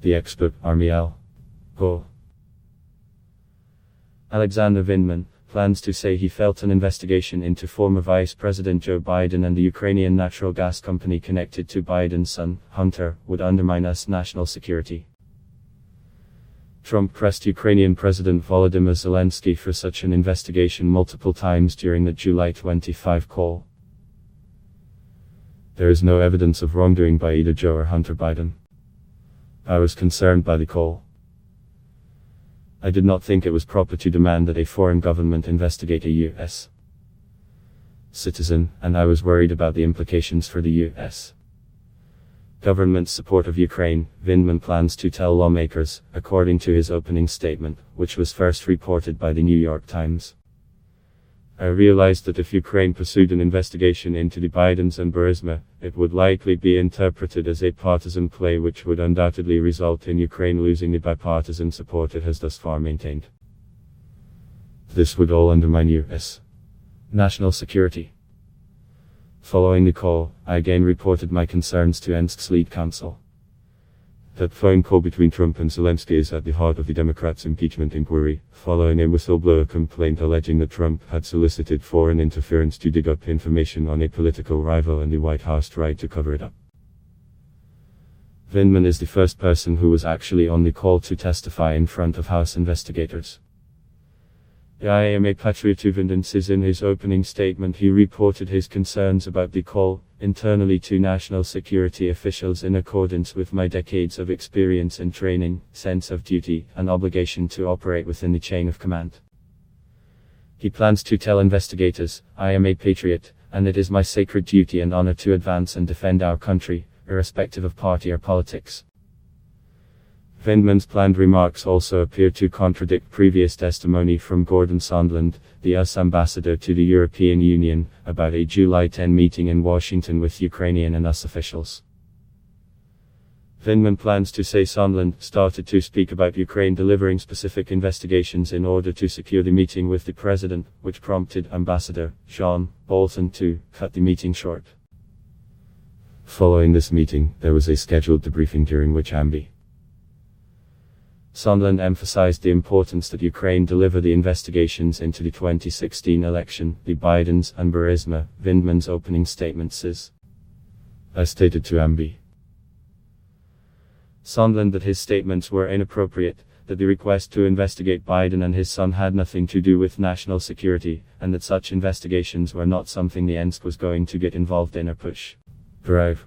The expert Army L. Go. Alexander Vindman plans to say he felt an investigation into former Vice President Joe Biden and the Ukrainian natural gas company connected to Biden's son, Hunter, would undermine US national security. Trump pressed Ukrainian President Volodymyr Zelensky for such an investigation multiple times during the July 25 call. There is no evidence of wrongdoing by either Joe or Hunter Biden. I was concerned by the call. I did not think it was proper to demand that a foreign government investigate a U.S. citizen, and I was worried about the implications for the U.S. government's support of Ukraine. Vindman plans to tell lawmakers, according to his opening statement, which was first reported by the New York Times. I realized that if Ukraine pursued an investigation into the Bidens and Burisma, it would likely be interpreted as a partisan play which would undoubtedly result in Ukraine losing the bipartisan support it has thus far maintained. This would all undermine U.S. national security. Following the call, I again reported my concerns to Ensk's lead counsel. That phone call between Trump and Zelensky is at the heart of the Democrats' impeachment inquiry, following a whistleblower complaint alleging that Trump had solicited foreign interference to dig up information on a political rival and the White House tried to cover it up. Vindman is the first person who was actually on the call to testify in front of House investigators. I am a patriot, Vindman says in his opening statement. He reported his concerns about the call internally to national security officials in accordance with my decades of experience and training, sense of duty, and obligation to operate within the chain of command. He plans to tell investigators, I am a patriot, and it is my sacred duty and honor to advance and defend our country, irrespective of party or politics. Vindman's planned remarks also appear to contradict previous testimony from Gordon Sondland, the US ambassador to the European Union, about a July 10 meeting in Washington with Ukrainian and US officials. Vindman plans to say Sondland started to speak about Ukraine delivering specific investigations in order to secure the meeting with the president, which prompted Ambassador John Bolton to cut the meeting short. Following this meeting, there was a scheduled debriefing during which Sondland emphasized the importance that Ukraine deliver the investigations into the 2016 election. The Bidens and Burisma, Vindman's opening statement says. I stated to Sondland that his statements were inappropriate, that the request to investigate Biden and his son had nothing to do with national security, and that such investigations were not something the Ensk was going to get involved in or push. Drive.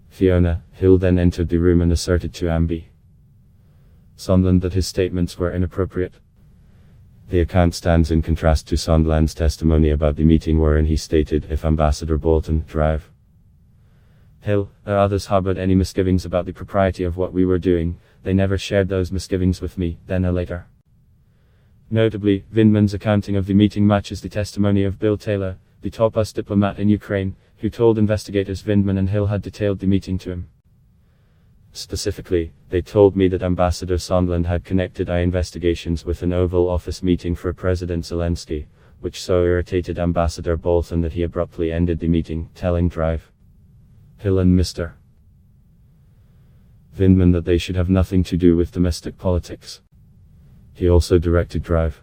Fiona Hill then entered the room and asserted to Sondland that his statements were inappropriate. The account stands in contrast to Sondland's testimony about the meeting wherein he stated if Ambassador Bolton, Drive. Hill, or others harbored any misgivings about the propriety of what we were doing, they never shared those misgivings with me, then or later. Notably, Vindman's accounting of the meeting matches the testimony of Bill Taylor, the top US diplomat in Ukraine, who told investigators Vindman and Hill had detailed the meeting to him. Specifically, they told me that Ambassador Sondland had connected investigations with an Oval Office meeting for President Zelensky, which so irritated Ambassador Bolton that he abruptly ended the meeting, telling Drive. Hill and Mr. Vindman that they should have nothing to do with domestic politics. He also directed Drive.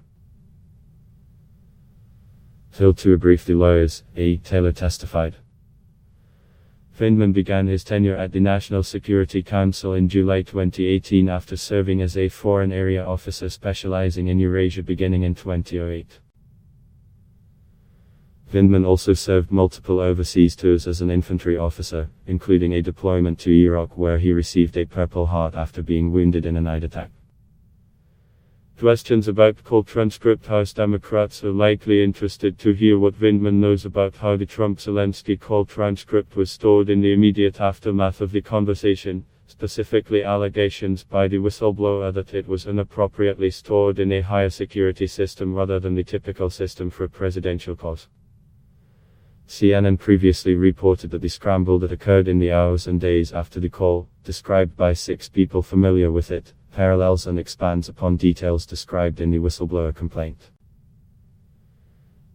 Hill to brief the lawyers. Taylor testified. Vindman began his tenure at the National Security Council in July 2018 after serving as a Foreign Area Officer specializing in Eurasia beginning in 2008. Vindman also served multiple overseas tours as an infantry officer, including a deployment to Iraq where he received a Purple Heart after being wounded in a night attack. Questions about call transcript. House Democrats are likely interested to hear what Vindman knows about how the Trump-Zelensky call transcript was stored in the immediate aftermath of the conversation, specifically allegations by the whistleblower that it was inappropriately stored in a higher security system rather than the typical system for presidential calls. CNN previously reported that the scramble that occurred in the hours and days after the call, described by 6 people familiar with it, parallels and expands upon details described in the whistleblower complaint.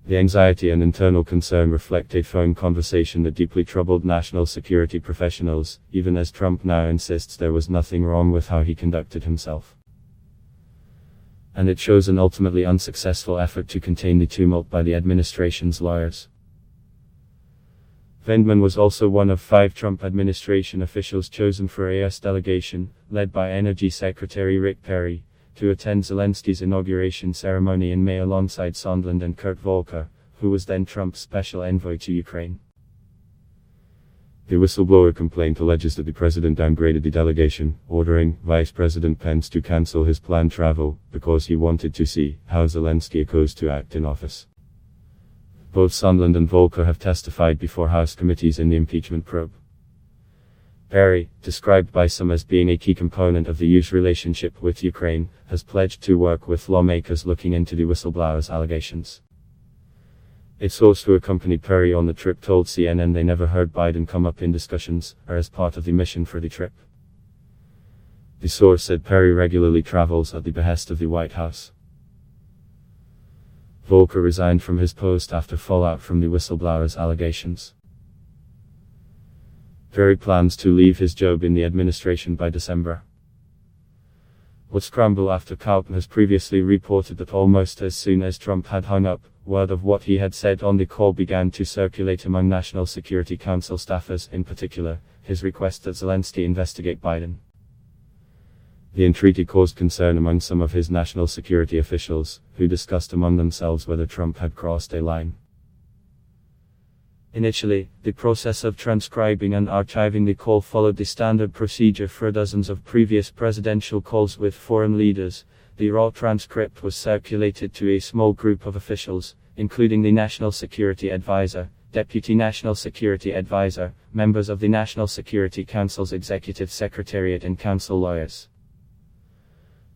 The anxiety and internal concern reflect a phone conversation that deeply troubled national security professionals, even as Trump now insists there was nothing wrong with how he conducted himself. And it shows an ultimately unsuccessful effort to contain the tumult by the administration's lawyers. Vindman was also one of 5 Trump administration officials chosen for a U.S. delegation, led by Energy Secretary Rick Perry, to attend Zelensky's inauguration ceremony in May alongside Sondland and Kurt Volker, who was then Trump's special envoy to Ukraine. The whistleblower complaint alleges that the president downgraded the delegation, ordering Vice President Pence to cancel his planned travel, because he wanted to see how Zelensky goes to act in office. Both Sondland and Volker have testified before House committees in the impeachment probe. Perry, described by some as being a key component of the EU's relationship with Ukraine, has pledged to work with lawmakers looking into the whistleblower's allegations. A source who accompanied Perry on the trip told CNN they never heard Biden come up in discussions, or as part of the mission for the trip. The source said Perry regularly travels at the behest of the White House. Volker resigned from his post after fallout from the whistleblower's allegations. Perry plans to leave his job in the administration by December. Would scramble after Carlton has previously reported that almost as soon as Trump had hung up, word of what he had said on the call began to circulate among National Security Council staffers, in particular, his request that Zelensky investigate Biden. The entreaty caused concern among some of his national security officials, who discussed among themselves whether Trump had crossed a line. Initially, the process of transcribing and archiving the call followed the standard procedure for dozens of previous presidential calls with foreign leaders. The raw transcript was circulated to a small group of officials, including the National Security Advisor, Deputy National Security Advisor, members of the National Security Council's Executive Secretariat and council lawyers.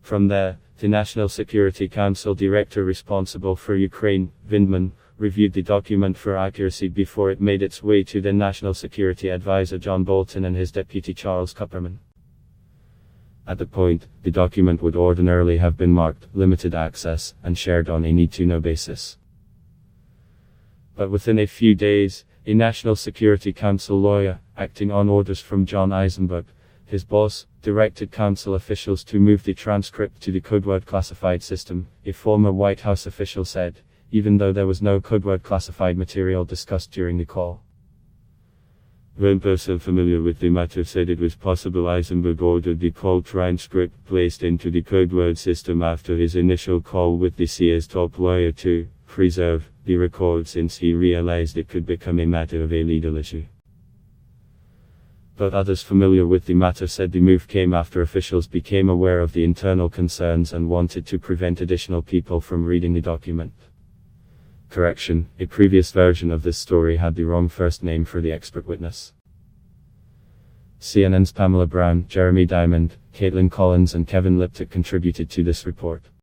From there, the National Security Council director responsible for Ukraine, Vindman, reviewed the document for accuracy before it made its way to the National Security Advisor John Bolton and his deputy Charles Kupperman. At that point, the document would ordinarily have been marked limited access and shared on a need-to-know basis. But within a few days, a National Security Council lawyer, acting on orders from John Eisenberg, his boss, directed council officials to move the transcript to the codeword classified system, a former White House official said, even though there was no codeword classified material discussed during the call. One person familiar with the matter said it was possible Eisenberg ordered the call transcript placed into the codeword system after his initial call with the CIA's top lawyer to preserve the record, since he realized it could become a matter of a legal issue. But others familiar with the matter said the move came after officials became aware of the internal concerns and wanted to prevent additional people from reading the document. Correction, a previous version of this story had the wrong first name for the expert witness. CNN's Pamela Brown, Jeremy Diamond, Caitlin Collins and Kevin Liptick contributed to this report.